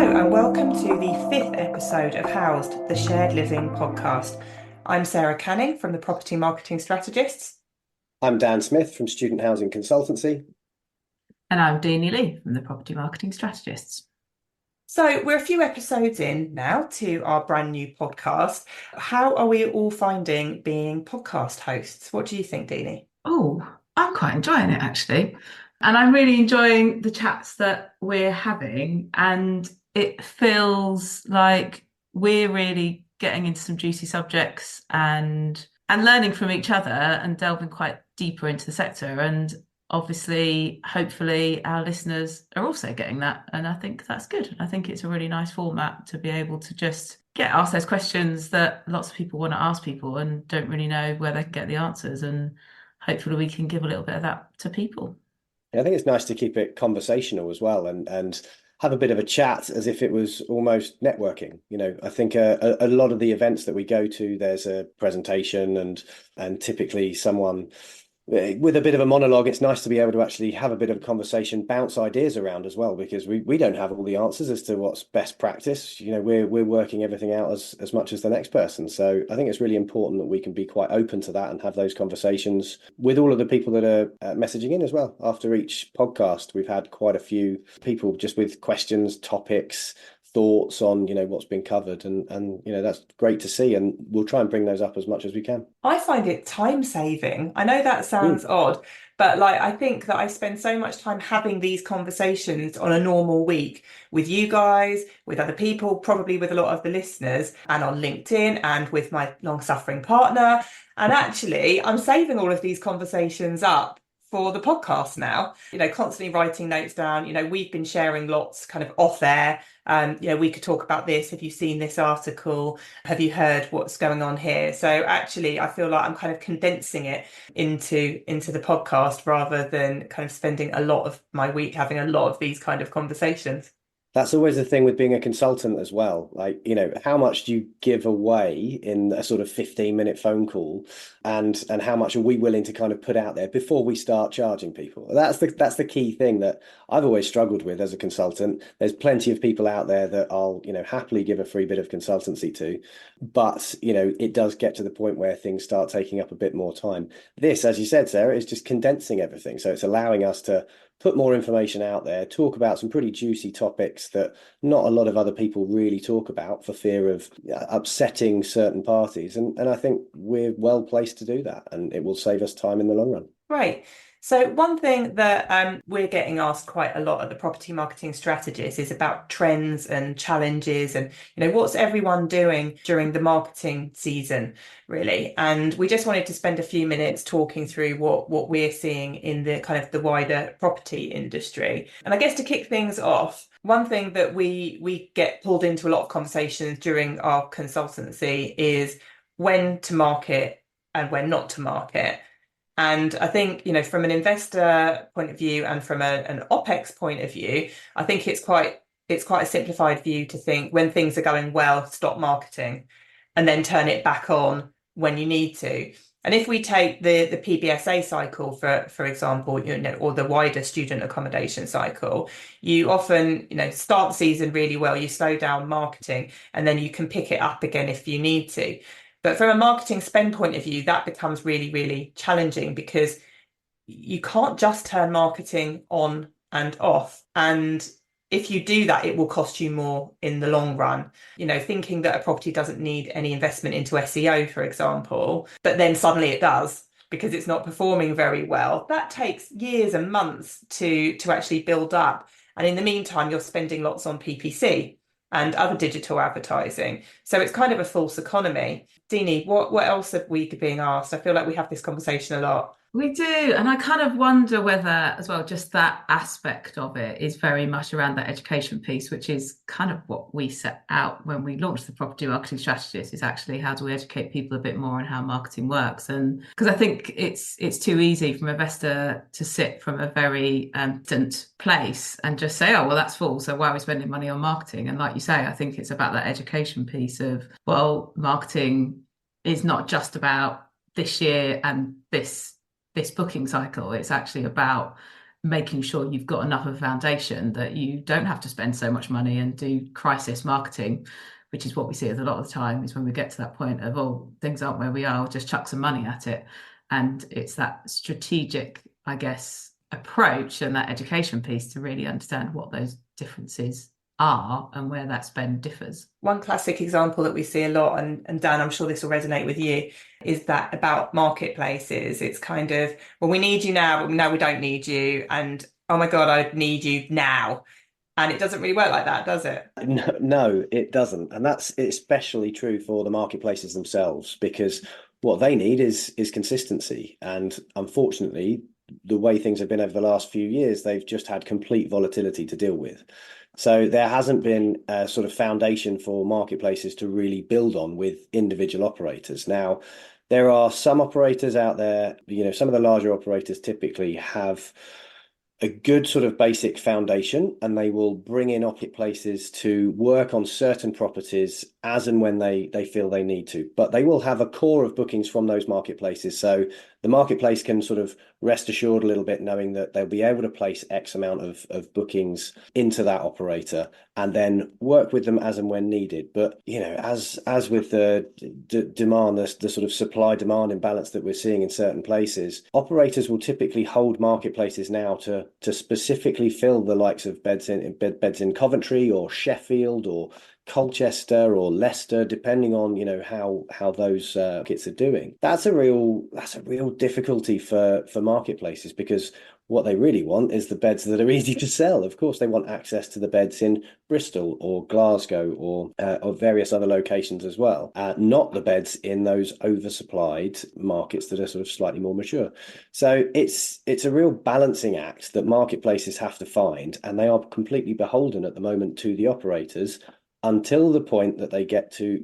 Hello, and welcome to the fifth episode of Housed, the Shared Living podcast. I'm Sarah Canning from the Property Marketing Strategists. I'm Dan Smith from Student Housing Consultancy. And I'm Deanie Lee from the Property Marketing Strategists. So, we're a few episodes in now to our brand new podcast. How are we all finding being podcast hosts? What do you think, Deanie? Oh, I'm quite enjoying it actually. And I'm really enjoying the chats that we're having. And it feels like we're really getting into some juicy subjects and learning from each other and delving quite deeper into the sector. And obviously, hopefully, our listeners are also getting that. And I think that's good. I think it's a really nice format to be able to just get asked those questions that lots of people want to ask people and don't really know where they can get the answers. And hopefully, we can give a little bit of that to people. I think it's nice to keep it conversational as well and have a bit of a chat as if it was almost networking. I think a lot of the events that we go to, there's a presentation and typically someone with a bit of a monologue. It's nice to be able to actually have a bit of a conversation, bounce ideas around as well, because we don't have all the answers as to what's best practice. We're working everything out as much as the next person. So I think it's really important that we can be quite open to that and have those conversations with all of the people that are messaging in as well. After each podcast, we've had quite a few people just with questions, topics, thoughts on what's been covered, and that's great to see, and we'll try and bring those up as much as we can. I find it time saving. I know that sounds odd, but I think that I spend so much time having these conversations on a normal week with you guys, with other people, probably with a lot of the listeners, and on LinkedIn and with my long-suffering partner. And actually, I'm saving all of these conversations up for the podcast now, constantly writing notes down. We've been sharing lots kind of off air. We could talk about this. Have you seen this article? Have you heard what's going on here? So actually, I feel like I'm kind of condensing it into the podcast rather than kind of spending a lot of my week having a lot of these kind of conversations. That's always the thing with being a consultant as well. Like, how much do you give away in a sort of 15-minute phone call, and how much are we willing to kind of put out there before we start charging people? That's the key thing that I've always struggled with as a consultant. There's plenty of people out there that I'll, happily give a free bit of consultancy to, but, it does get to the point where things start taking up a bit more time. This, as you said, Sarah, is just condensing everything. So it's allowing us to put more information out there, talk about some pretty juicy topics that not a lot of other people really talk about for fear of upsetting certain parties. And I think we're well placed to do that, and it will save us time in the long run. Right. So one thing that we're getting asked quite a lot at the Property Marketing Strategist is about trends and challenges and, what's everyone doing during the marketing season, really. And we just wanted to spend a few minutes talking through what we're seeing in the kind of the wider property industry. And I guess to kick things off, one thing that we get pulled into a lot of conversations during our consultancy is when to market and when not to market. And I think, from an investor point of view and from an OpEx point of view, I think it's quite a simplified view to think when things are going well, stop marketing and then turn it back on when you need to. And if we take the PBSA cycle, for example, or the wider student accommodation cycle, you often, start the season really well, you slow down marketing, and then you can pick it up again if you need to. But from a marketing spend point of view, that becomes really, really challenging because you can't just turn marketing on and off. And if you do that, it will cost you more in the long run. Thinking that a property doesn't need any investment into SEO, for example, but then suddenly it does because it's not performing very well. That takes years and months to actually build up. And in the meantime, you're spending lots on PPC and other digital advertising. So it's kind of a false economy. Deanie, what else are we being asked? I feel like we have this conversation a lot. We do. And I kind of wonder whether, as well, just that aspect of it is very much around that education piece, which is kind of what we set out when we launched the Property Marketing Strategist, is actually how do we educate people a bit more on how marketing works. And because I think it's too easy from an investor to sit from a very distant place and just say, oh, well, that's full, so why are we spending money on marketing? And like you say, I think it's about that education piece of, well, marketing is not just about this year and this booking cycle. It's actually about making sure you've got enough of a foundation that you don't have to spend so much money and do crisis marketing, which is what we see a lot of the time, is when we get to that point of, oh, things aren't where we are, we'll just chuck some money at it. And it's that strategic, I guess, approach and that education piece to really understand what those differences are and where that spend differs. One classic example that we see a lot, and Dan, I'm sure this will resonate with you, is that about marketplaces. It's kind of, well, we need you now, but no, we don't need you. And oh my God, I need you now. And it doesn't really work like that, does it? No, it doesn't. And that's especially true for the marketplaces themselves, because what they need is consistency. And unfortunately, the way things have been over the last few years, they've just had complete volatility to deal with. So there hasn't been a sort of foundation for marketplaces to really build on with individual operators. Now, there are some operators out there, some of the larger operators typically have a good sort of basic foundation, and they will bring in marketplaces to work on certain properties as and when they feel they need to. But they will have a core of bookings from those marketplaces. So the marketplace can sort of rest assured a little bit, knowing that they'll be able to place X amount of bookings into that operator and then work with them as and when needed. But, as with the demand, the sort of supply demand imbalance that we're seeing in certain places, operators will typically hold marketplaces now to specifically fill the likes of beds in Coventry or Sheffield or Colchester or Leicester, depending on how those kits are doing. That's a real difficulty for marketplaces, because what they really want is the beds that are easy to sell. Of course, they want access to the beds in Bristol or Glasgow or various other locations as well, not the beds in those oversupplied markets that are sort of slightly more mature. So it's a real balancing act that marketplaces have to find, and they are completely beholden at the moment to the operators until the point that they get to,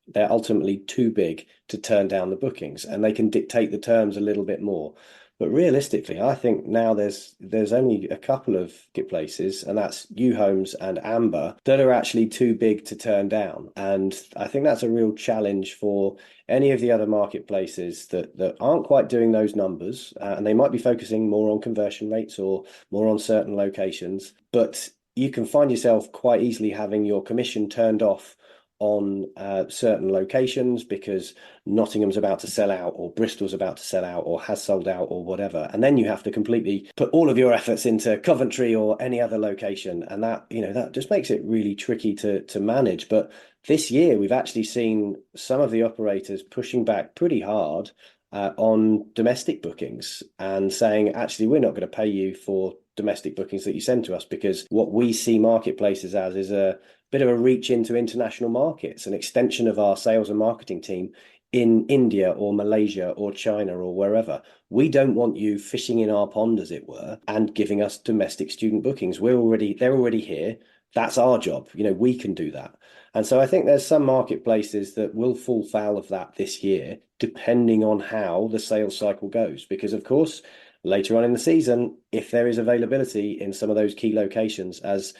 they're ultimately too big to turn down the bookings, and they can dictate the terms a little bit more. But realistically, I think now there's only a couple of places, and that's UHomes and Amber, that are actually too big to turn down. And I think that's a real challenge for any of the other marketplaces that aren't quite doing those numbers, and they might be focusing more on conversion rates or more on certain locations. But you can find yourself quite easily having your commission turned off on certain locations because Nottingham's about to sell out, or Bristol's about to sell out, or has sold out, or whatever. And then you have to completely put all of your efforts into Coventry or any other location. And that just makes it really tricky to manage. But this year, we've actually seen some of the operators pushing back pretty hard on domestic bookings and saying, actually, we're not going to pay you for domestic bookings that you send to us, because what we see marketplaces as is a bit of a reach into international markets, an extension of our sales and marketing team in India or Malaysia or China or wherever. We don't want you fishing in our pond, as it were, and giving us domestic student bookings. They're already here. That's our job. We can do that. And so I think there's some marketplaces that will fall foul of that this year, depending on how the sales cycle goes. Because, of course, later on in the season, if there is availability in some of those key locations, as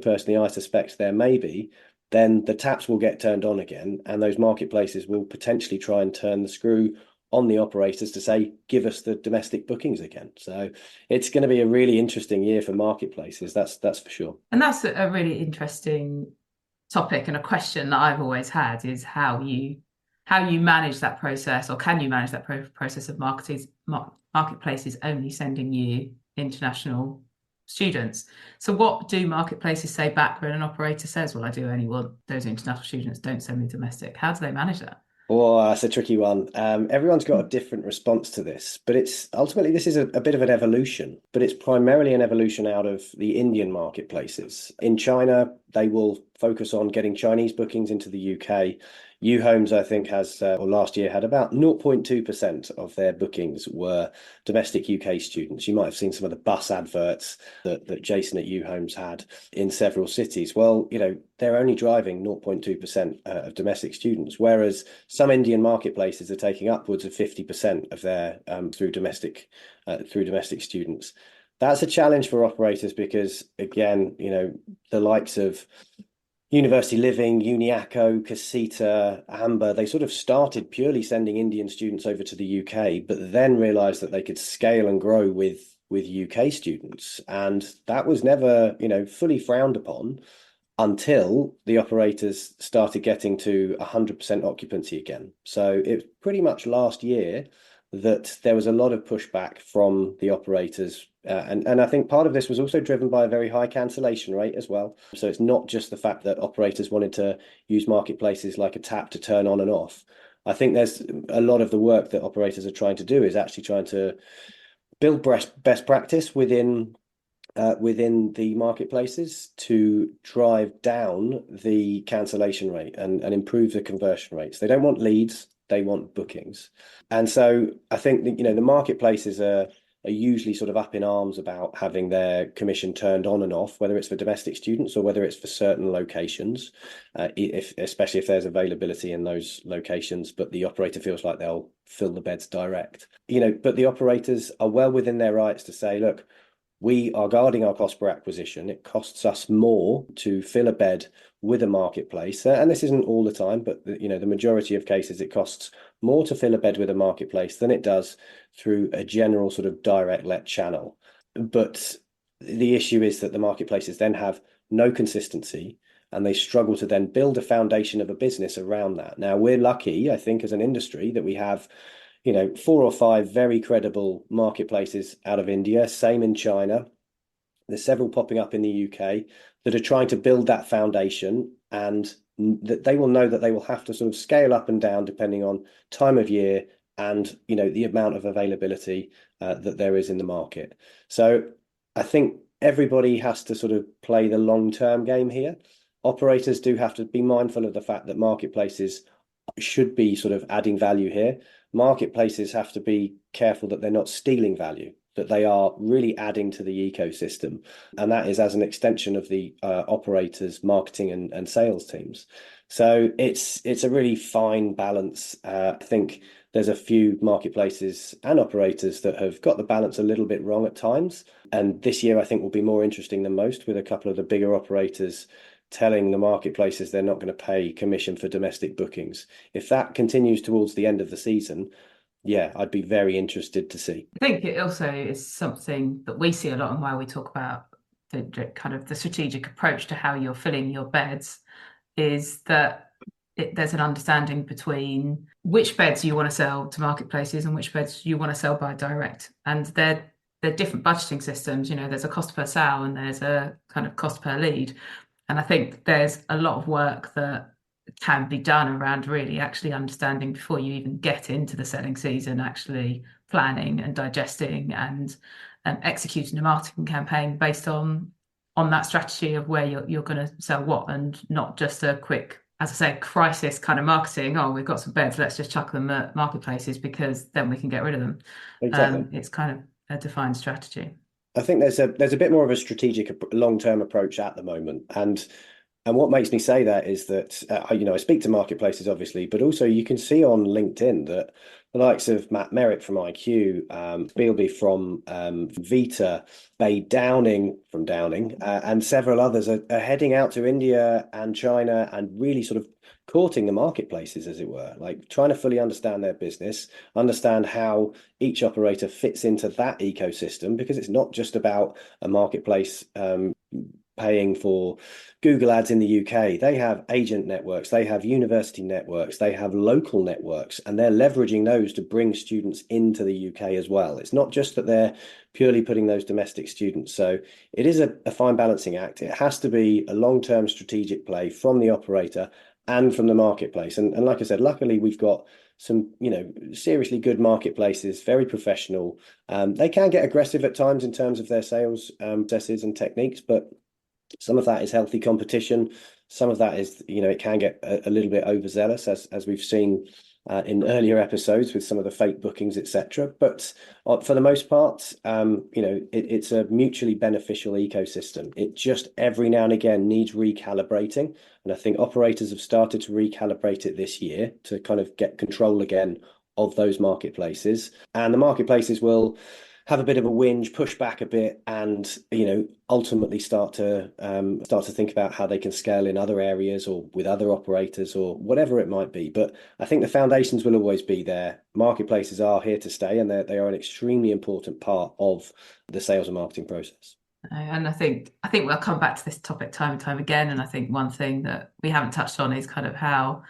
personally I suspect there may be, then the taps will get turned on again, and those marketplaces will potentially try and turn the screw on the operators to say, give us the domestic bookings again. So it's going to be a really interesting year for marketplaces, that's for sure. And that's a really interesting topic, and a question that I've always had is how you manage that process, or can you manage that process of marketplaces only sending you international students. So what do marketplaces say back when an operator says, well, I do only want those international students, don't send me domestic? How do they manage that? Oh, that's a tricky one. Everyone's got a different response to this, but it's ultimately, this is a bit of an evolution, but it's primarily an evolution out of the Indian marketplaces. In China, they will focus on getting Chinese bookings into the UK. UHomes, I think, last year had about 0.2% of their bookings were domestic UK students. You might have seen some of the bus adverts that Jason at UHomes had in several cities. Well, they're only driving 0.2% of domestic students, whereas some Indian marketplaces are taking upwards of 50% of their through domestic students. That's a challenge for operators because, again, the likes of University Living, Uniaco, Casita, Amber, they sort of started purely sending Indian students over to the UK, but then realised that they could scale and grow with with UK students. And that was never, fully frowned upon until the operators started getting to 100% occupancy again. So it was pretty much last year that there was a lot of pushback from the operators. And I think part of this was also driven by a very high cancellation rate as well. So it's not just the fact that operators wanted to use marketplaces like a tap to turn on and off. I think there's a lot of the work that operators are trying to do is actually trying to build best practice within the marketplaces to drive down the cancellation rate and improve the conversion rates. They don't want leads, they want bookings. And so I think that, the marketplaces are usually sort of up in arms about having their commission turned on and off, whether it's for domestic students or whether it's for certain locations, especially if there's availability in those locations, but the operator feels like they'll fill the beds direct. But the operators are well within their rights to say, look, we are guarding our cost per acquisition. It costs us more to fill a bed with a marketplace. And this isn't all the time, but the majority of cases, it costs more to fill a bed with a marketplace than it does through a general sort of direct let channel. But the issue is that the marketplaces then have no consistency and they struggle to then build a foundation of a business around that. Now, we're lucky, I think, as an industry that we have 4 or 5 very credible marketplaces out of India, same in China. There's several popping up in the UK that are trying to build that foundation, and that they will know that they will have to sort of scale up and down depending on time of year and, the amount of availability that there is in the market. So I think everybody has to sort of play the long-term game here. Operators do have to be mindful of the fact that marketplaces should be sort of adding value here. Marketplaces have to be careful that they're not stealing value, that they are really adding to the ecosystem. And that is as an extension of the operators' marketing and sales teams. So it's a really fine balance. I think there's a few marketplaces and operators that have got the balance a little bit wrong at times. And this year, I think, will be more interesting than most, with a couple of the bigger operators telling the marketplaces they're not going to pay commission for domestic bookings. If that continues towards the end of the season, yeah, I'd be very interested to see. I think it also is something that we see a lot, and why we talk about the kind of the strategic approach to how you're filling your beds, is that there's an understanding between which beds you want to sell to marketplaces and which beds you want to sell by direct. And they're different budgeting systems. There's a cost per sale and there's a kind of cost per lead. And I think there's a lot of work that can be done around really actually understanding before you even get into the selling season, actually planning and digesting and executing a marketing campaign based on that strategy of where you're going to sell what, and not just a quick, as I say, crisis kind of marketing. Oh, we've got some beds, let's just chuck them at marketplaces because then we can get rid of them. Exactly. It's kind of a defined strategy. I think there's a bit more of a strategic long-term approach at the moment, and what makes me say that is that I speak to marketplaces obviously, but also you can see on LinkedIn that the likes of Matt Merritt from IQ, Beelby from Vita, Bay Downing from Downing, and several others are heading out to India and China and really sort of courting the marketplaces, as it were, like trying to fully understand their business, understand how each operator fits into that ecosystem, because it's not just about a marketplace paying for Google ads in the UK. They have agent networks, they have university networks, they have local networks, and they're leveraging those to bring students into the UK as well. It's not just that they're purely putting those domestic students. So it is a fine balancing act. It has to be a long-term strategic play from the operator and from the marketplace. And like I said, luckily we've got some, seriously good marketplaces, very professional. They can get aggressive at times in terms of their sales processes and techniques, but some of that is healthy competition. Some of that is, it can get a little bit overzealous, as we've seen in earlier episodes with some of the fake bookings, etc. But for the most part, it's a mutually beneficial ecosystem. It just every now and again needs recalibrating. And I think operators have started to recalibrate it this year to kind of get control again of those marketplaces. And the marketplaces will have a bit of a whinge, push back a bit, and ultimately start to think about how they can scale in other areas or with other operators or whatever it might be. But I think the foundations will always be there. Marketplaces are here to stay, and they are an extremely important part of the sales and marketing process. And I think we'll come back to this topic time and time again. And I think one thing that we haven't touched on is kind of how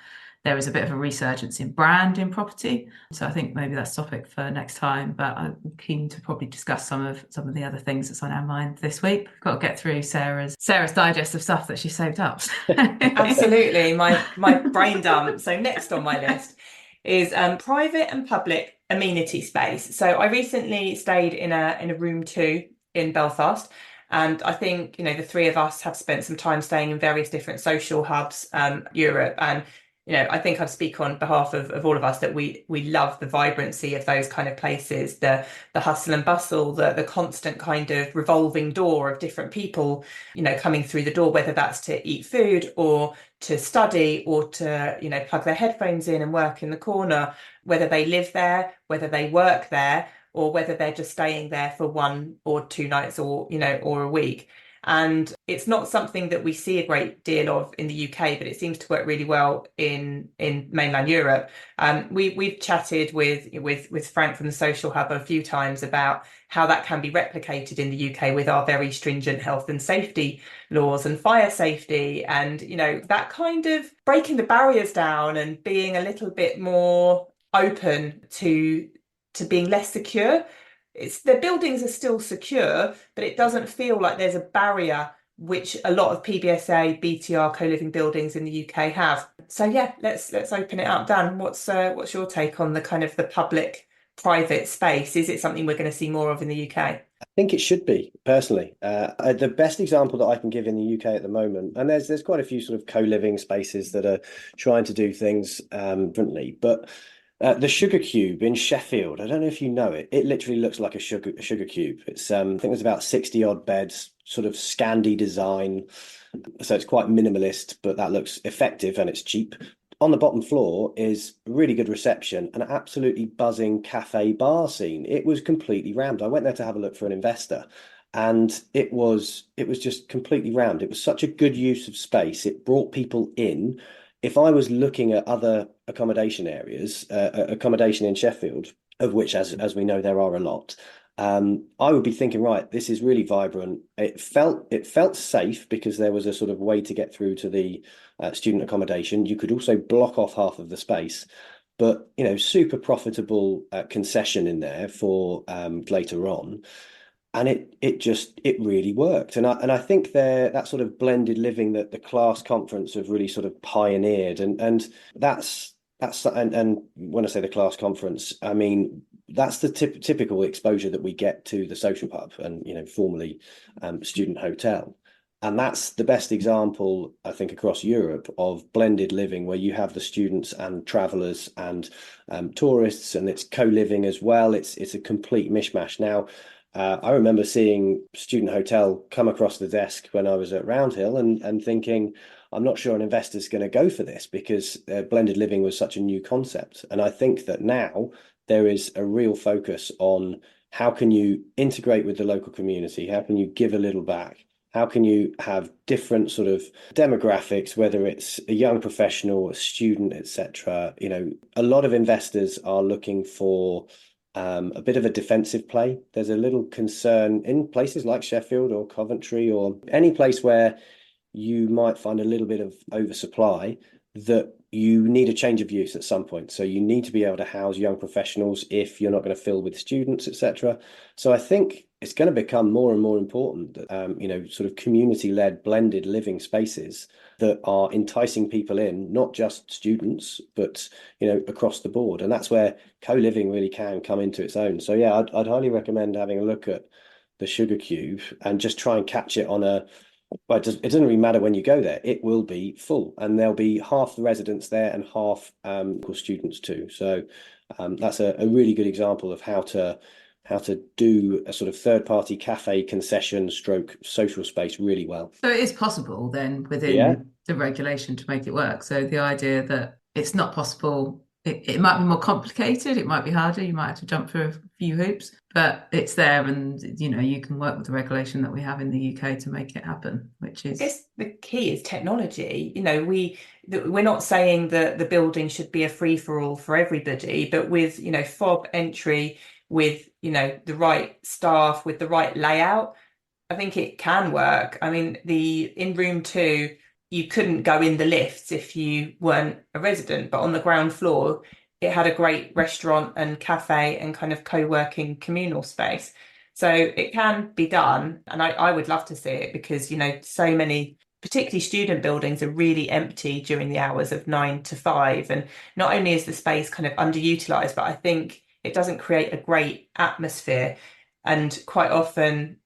there is a bit of a resurgence in brand in property. So I think maybe that's a topic for next time. But I'm keen to probably discuss some of the other things that's on our mind this week. We've got to get through Sarah's digest of stuff that she saved up. Absolutely, my brain dump. So next on my list is private and public amenity space. So I recently stayed in a room 2 in Belfast. And I think, the three of us have spent some time staying in various different social hubs, Europe. And, I think I speak on behalf of all of us that we love the vibrancy of those kind of places, the hustle and bustle, the constant kind of revolving door of different people, coming through the door, whether that's to eat food or to study or to, plug their headphones in and work in the corner, whether they live there, whether they work there, or whether they're just staying there for 1 or 2 nights or a week. And it's not something that we see a great deal of in the UK, but it seems to work really well in mainland Europe. We've chatted with Frank from the Social Hub a few times about how that can be replicated in the UK with our very stringent health and safety laws and fire safety, and that kind of breaking the barriers down and being a little bit more open to being less secure. The buildings are still secure, but it doesn't feel like there's a barrier, which a lot of PBSA, BTR co-living buildings in the UK have. So yeah, let's open it up. Dan, what's your take on the kind of the public-private space? Is it something we're going to see more of in the UK? I think it should be, personally. The best example that I can give in the UK at the moment, and there's quite a few sort of co-living spaces that are trying to do things differently, but the Sugar Cube in Sheffield, I don't know if you know it. It literally looks like a sugar cube. It's I think there's about 60 odd beds, sort of Scandi design. So it's quite minimalist, but that looks effective and it's cheap. On the bottom floor is really good reception, an absolutely buzzing cafe bar scene. It was completely rammed. I went there to have a look for an investor, and it was just completely rammed. It was such a good use of space. It brought people in. If I was looking at other accommodation areas, accommodation in Sheffield, of which, as we know, there are a lot, I would be thinking, right, this is really vibrant. It felt safe because there was a sort of way to get through to the student accommodation. You could also block off half of the space, but super profitable concession in there for later on. And it really worked. And I think that sort of blended living that the class conference have really sort of pioneered. And and when I say the class conference, I mean, that's the typical exposure that we get to the social hub and, formerly student hotel. And that's the best example, I think, across Europe of blended living, where you have the students and travelers and tourists, and it's co-living as well. It's a complete mishmash. Now, I remember seeing Student Hotel come across the desk when I was at Roundhill and thinking, I'm not sure an investor's going to go for this because blended living was such a new concept. And I think that now there is a real focus on how can you integrate with the local community? How can you give a little back? How can you have different sort of demographics, whether it's a young professional, a student, etc. A lot of investors are looking for a bit of a defensive play. There's a little concern in places like Sheffield or Coventry or any place where you might find a little bit of oversupply that you need a change of use at some point. So you need to be able to house young professionals if you're not going to fill with students, etc. So I think it's going to become more and more important that, sort of community-led blended living spaces that are enticing people in, not just students, but, across the board. And that's where co-living really can come into its own. So, yeah, I'd highly recommend having a look at the Sugar Cube and just try and catch it on but it doesn't really matter when you go there. It will be full, and there'll be half the residents there and half students too. So that's a really good example of how to do a sort of third-party cafe concession stroke social space really well. So it is possible then within the regulation to make it work. So the idea that it's not possible, it might be more complicated, it might be harder, you might have to jump through a few hoops, but it's there, and you can work with the regulation that we have in the UK to make it happen, which is. I guess the key is technology. We're not saying that the building should be a free for all for everybody, but with fob entry, with the right staff, with the right layout, I think it can work. I mean, in room 2, you couldn't go in the lifts if you weren't a resident, but on the ground floor, it had a great restaurant and cafe and kind of co-working communal space. So it can be done, and I would love to see it because, so many, particularly student buildings, are really empty during the hours of 9 to 5. And not only is the space kind of underutilized, but I think it doesn't create a great atmosphere. And quite often,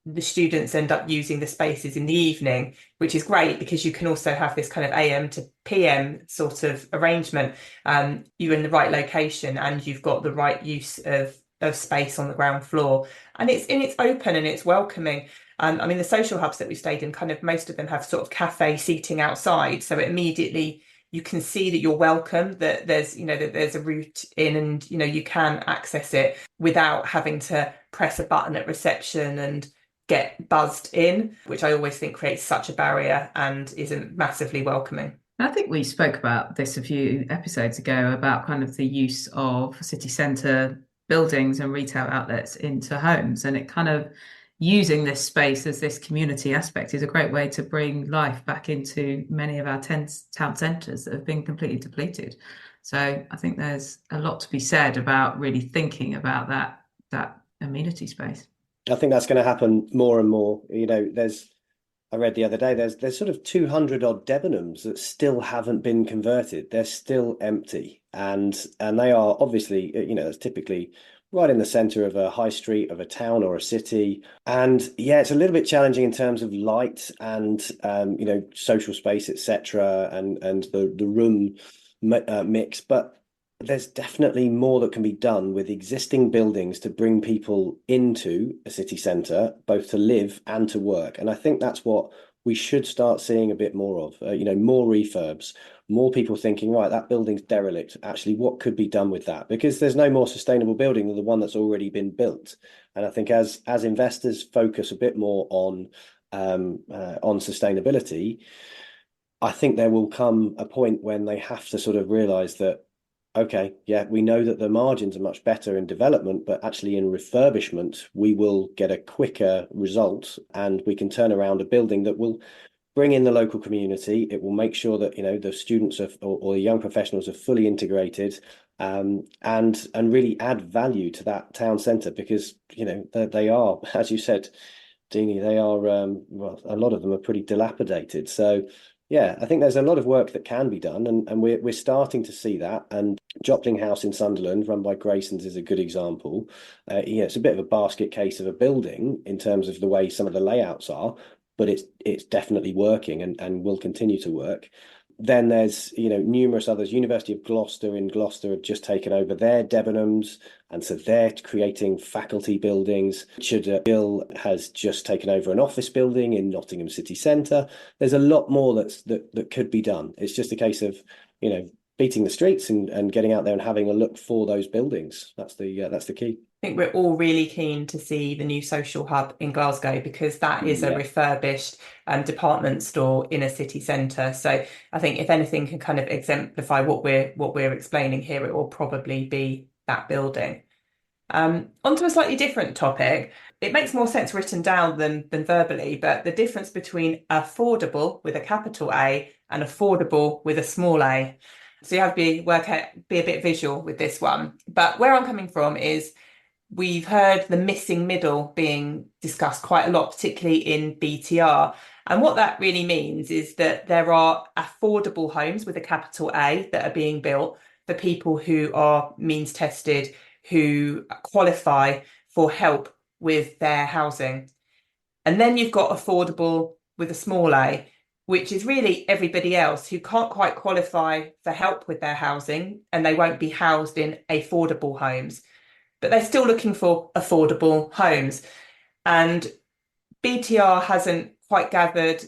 the students end up using the spaces in the evening, which is great because you can also have this kind of AM to PM sort of arrangement. You're in the right location and you've got the right use of space on the ground floor, and it's open and it's welcoming. I mean, the social hubs that we stayed in, kind of most of them have sort of cafe seating outside, so immediately you can see that you're welcome, that there's a route in, and you can access it without having to press a button at reception and get buzzed in, which I always think creates such a barrier and isn't massively welcoming. I think we spoke about this a few episodes ago about kind of the use of city centre buildings and retail outlets into homes, and it kind of using this space as this community aspect is a great way to bring life back into many of our town centres that have been completely depleted. So I think there's a lot to be said about really thinking about that amenity space. I think that's going to happen more and more. I read the other day, there's sort of 200 odd Debenhams that still haven't been converted. They're still empty, and they are obviously, it's typically right in the centre of a high street of a town or a city. And yeah, it's a little bit challenging in terms of light and social space, etc., and the room mix, but there's definitely more that can be done with existing buildings to bring people into a city centre, both to live and to work. And I think that's what we should start seeing a bit more of, more refurbs, more people thinking, right, that building's derelict. Actually, what could be done with that? Because there's no more sustainable building than the one that's already been built. And I think as investors focus a bit more on sustainability, I think there will come a point when they have to sort of realise that, okay, yeah, we know that the margins are much better in development, but actually in refurbishment, we will get a quicker result, and we can turn around a building that will bring in the local community. It will make sure that, the students or the young professionals are fully integrated, and really add value to that town centre, because, they are, as you said, Deanie, they are, well, a lot of them are pretty dilapidated. So, yeah, I think there's a lot of work that can be done, and we're starting to see that. And Jopling House in Sunderland, run by Graysons, is a good example. It's a bit of a basket case of a building in terms of the way some of the layouts are, but it's definitely working and will continue to work. Then there's numerous others. University of Gloucester in Gloucester have just taken over their Debenhams, and so they're creating faculty buildings. Richard Gill has just taken over an office building in Nottingham city centre. There's a lot more that could be done. It's just a case of beating the streets and getting out there and having a look for those buildings. That's the key. I think we're all really keen to see the new social hub in Glasgow, because that is a refurbished department store in a city centre. So I think if anything can kind of exemplify what we're explaining here, it will probably be that building. Onto a slightly different topic. It makes more sense written down than verbally, but the difference between affordable with a capital A and affordable with a small a. So you have to be a bit visual with this one. But where I'm coming from is, we've heard the missing middle being discussed quite a lot, particularly in BTR. And what that really means is that there are affordable homes with a capital A that are being built for people who are means tested, who qualify for help with their housing. And then you've got affordable with a small a, which is really everybody else who can't quite qualify for help with their housing, and they won't be housed in affordable homes, but they're still looking for affordable homes. And BTR hasn't quite gathered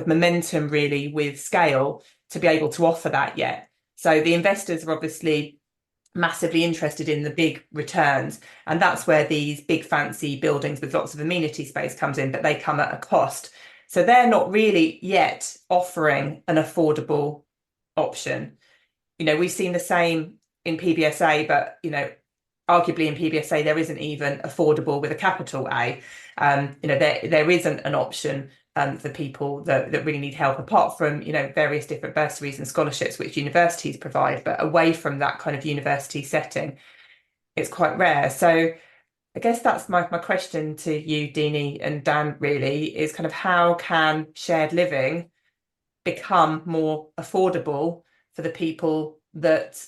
momentum really with scale to be able to offer that yet. So the investors are obviously massively interested in the big returns. And that's where these big fancy buildings with lots of amenity space comes in, but they come at a cost. So they're not really yet offering an affordable option. We've seen the same in PBSA, but, arguably in PBSA, there isn't even affordable with a capital A. There isn't an option for people that really need help, apart from, various different bursaries and scholarships which universities provide. But away from that kind of university setting, it's quite rare. So I guess that's my question to you, Deanie and Dan, really, is kind of how can shared living become more affordable for the people that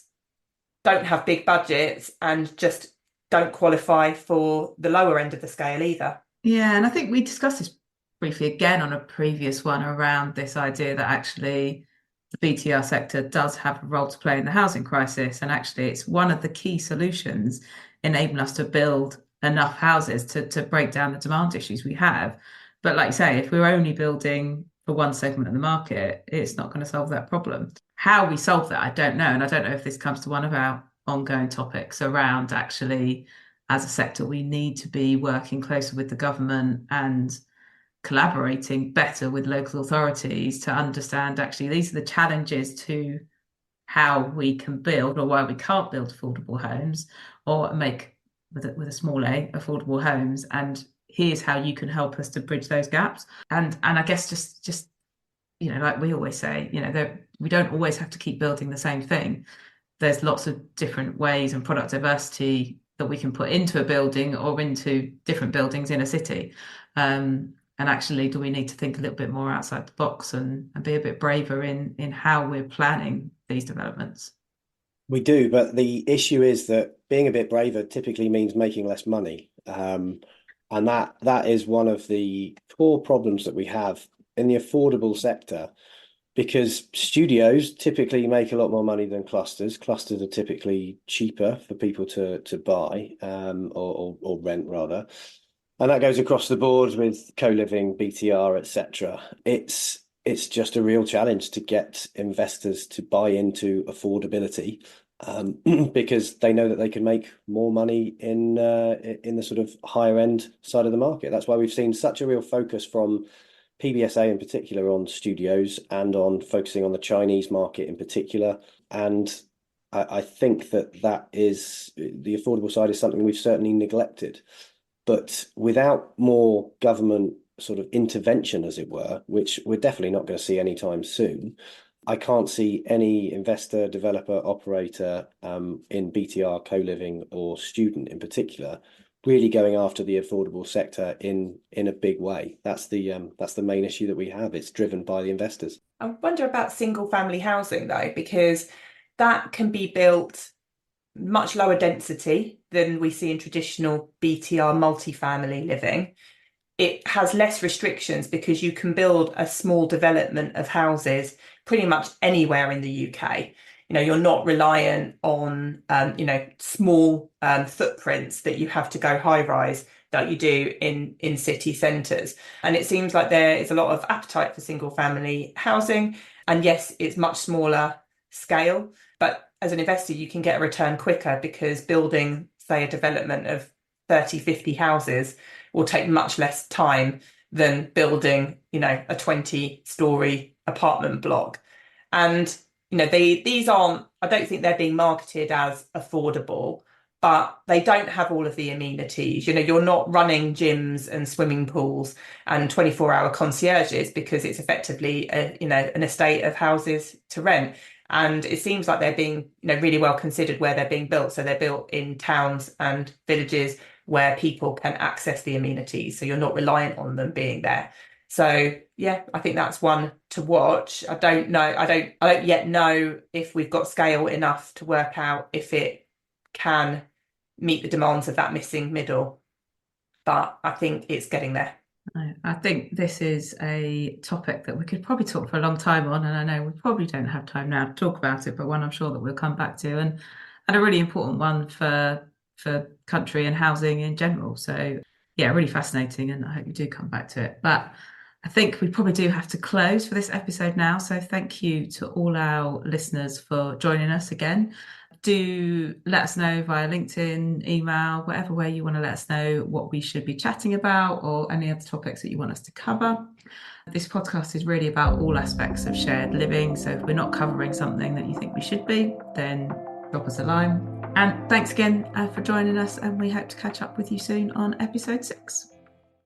don't have big budgets and just don't qualify for the lower end of the scale either. Yeah, and I think we discussed this briefly again on a previous one around this idea that actually the BTR sector does have a role to play in the housing crisis. And actually, it's one of the key solutions enabling us to build enough houses to break down the demand issues we have. But like you say, if we're only building for one segment of the market, it's not going to solve that problem. How we solve that, I don't know. And I don't know if this comes to one of our ongoing topics around actually, as a sector, we need to be working closer with the government and collaborating better with local authorities to understand actually these are the challenges to how we can build or why we can't build affordable homes or make with a small a affordable homes, and here's how you can help us to bridge those gaps. And I guess just like we always say, we don't always have to keep building the same thing. There's lots of different ways and product diversity that we can put into a building or into different buildings in a city. And actually, do we need to think a little bit more outside the box and be a bit braver in how we're planning these developments? We do, but the issue is that being a bit braver typically means making less money. And that is one of the core problems that we have in the affordable sector, because studios typically make a lot more money than clusters. Clusters are typically cheaper for people to buy or rent rather. And that goes across the board with co-living, BTR, etc. It's just a real challenge to get investors to buy into affordability, because they know that they can make more money in the sort of higher end side of the market. That's why we've seen such a real focus from PBSA in particular on studios and on focusing on the Chinese market in particular. And I think that is the affordable side is something we've certainly neglected. But without more government sort of intervention, as it were, which we're definitely not going to see anytime soon, I can't see any investor, developer, operator in BTR, co-living or student in particular really going after the affordable sector in a big way. That's the main issue that we have. It's driven by the investors. I wonder about single family housing though, because that can be built much lower density than we see in traditional BTR multifamily living. It has less restrictions because you can build a small development of houses pretty much anywhere in the UK. You're not reliant on, small footprints that you have to go high rise like you do in city centres. And it seems like there is a lot of appetite for single family housing. And yes, it's much smaller scale, but as an investor, you can get a return quicker because building, say, a development of 30, 50 houses will take much less time than building, a 20-story apartment block. And, these aren't, I don't think they're being marketed as affordable, but they don't have all of the amenities. You're not running gyms and swimming pools and 24-hour concierges because it's effectively, an estate of houses to rent. And it seems like they're being, really well considered where they're being built. So they're built in towns and villages where people can access the amenities. So you're not reliant on them being there. So yeah, I think that's one to watch. I don't know. I don't yet know if we've got scale enough to work out if it can meet the demands of that missing middle. But I think it's getting there. I think this is a topic that we could probably talk for a long time on, and I know we probably don't have time now to talk about it, but one I'm sure that we'll come back to, and a really important one for country and housing in general. So yeah, really fascinating, and I hope you do come back to it. But I think we probably do have to close for this episode now. So thank you to all our listeners for joining us again. do let us know via LinkedIn, email, whatever way you want to let us know what we should be chatting about or any other topics that you want us to cover. This podcast is really about all aspects of shared living. So if we're not covering something that you think we should be, then drop us a line. And thanks again for joining us. And we hope to catch up with you soon on episode 6.